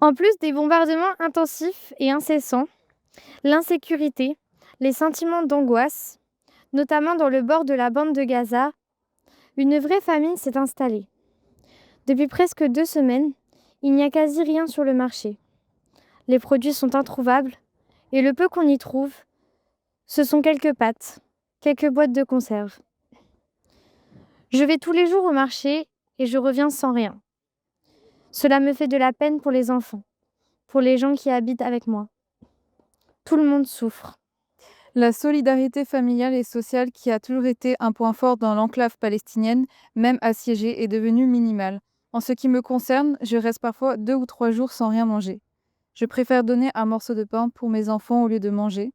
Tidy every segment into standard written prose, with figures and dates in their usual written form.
En plus des bombardements intensifs et incessants, l'insécurité, les sentiments d'angoisse, notamment dans le bord de la bande de Gaza, une vraie famine s'est installée. Depuis presque 2 semaines, il n'y a quasi rien sur le marché. Les produits sont introuvables et le peu qu'on y trouve, ce sont quelques pâtes, quelques boîtes de conserve. Je vais tous les jours au marché et je reviens sans rien. Cela me fait de la peine pour les enfants, pour les gens qui habitent avec moi. Tout le monde souffre. La solidarité familiale et sociale, qui a toujours été un point fort dans l'enclave palestinienne, même assiégée, est devenue minimale. En ce qui me concerne, je reste parfois 2 ou 3 jours sans rien manger. Je préfère donner un morceau de pain pour mes enfants au lieu de manger.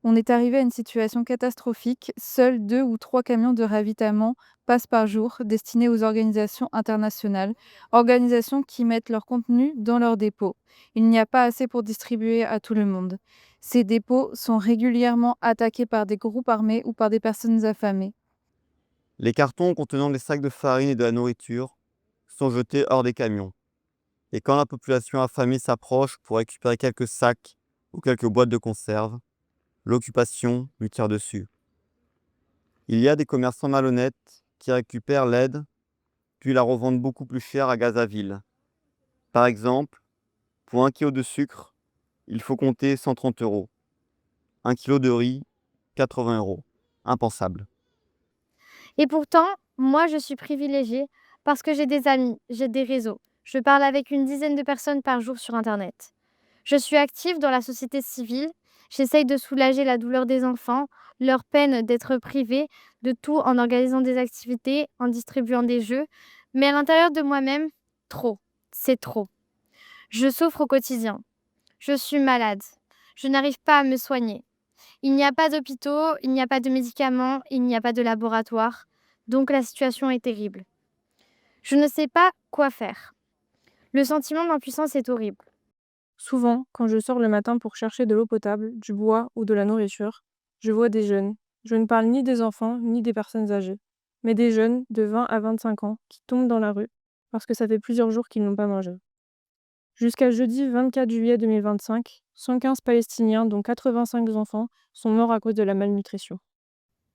On est arrivé à une situation catastrophique. Seuls 2 ou 3 camions de ravitaillement passent par jour, destinés aux organisations internationales, organisations qui mettent leur contenu dans leurs dépôts. Il n'y a pas assez pour distribuer à tout le monde. Ces dépôts sont régulièrement attaqués par des groupes armés ou par des personnes affamées. Les cartons contenant des sacs de farine et de la nourriture sont jetés hors des camions. Et quand la population affamée s'approche pour récupérer quelques sacs ou quelques boîtes de conserve, l'occupation lui tire dessus. Il y a des commerçants malhonnêtes qui récupèrent l'aide puis la revendent beaucoup plus cher à Gazaville. Par exemple, pour 1 kilo de sucre, il faut compter 130 euros. 1 kilo de riz, 80 euros. Impensable. Et pourtant, moi, je suis privilégiée parce que j'ai des amis, j'ai des réseaux. Je parle avec une dizaine de personnes par jour sur Internet. Je suis active dans la société civile. J'essaye de soulager la douleur des enfants, leur peine d'être privés de tout en organisant des activités, en distribuant des jeux. Mais à l'intérieur de moi-même, trop. C'est trop. Je souffre au quotidien. Je suis malade. Je n'arrive pas à me soigner. Il n'y a pas d'hôpitaux, il n'y a pas de médicaments, il n'y a pas de laboratoire. Donc la situation est terrible. Je ne sais pas quoi faire. Le sentiment d'impuissance est horrible. Souvent, quand je sors le matin pour chercher de l'eau potable, du bois ou de la nourriture, je vois des jeunes. Je ne parle ni des enfants ni des personnes âgées, mais des jeunes de 20 à 25 ans qui tombent dans la rue parce que ça fait plusieurs jours qu'ils n'ont pas mangé. Jusqu'à jeudi 24 juillet 2025, 115 Palestiniens, dont 85 enfants, sont morts à cause de la malnutrition.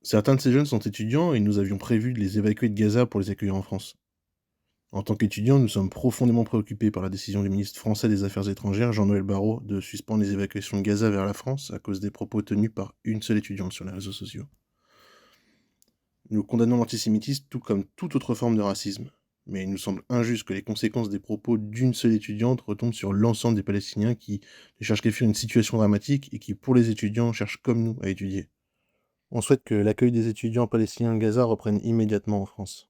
Certains de ces jeunes sont étudiants et nous avions prévu de les évacuer de Gaza pour les accueillir en France. En tant qu'étudiants, nous sommes profondément préoccupés par la décision du ministre français des Affaires étrangères, Jean-Noël Barrot, de suspendre les évacuations de Gaza vers la France à cause des propos tenus par une seule étudiante sur les réseaux sociaux. Nous condamnons l'antisémitisme tout comme toute autre forme de racisme, mais il nous semble injuste que les conséquences des propos d'une seule étudiante retombent sur l'ensemble des Palestiniens qui ne cherchent qu'à fuir une situation dramatique et qui, pour les étudiants, cherchent comme nous à étudier. On souhaite que l'accueil des étudiants palestiniens de Gaza reprenne immédiatement en France.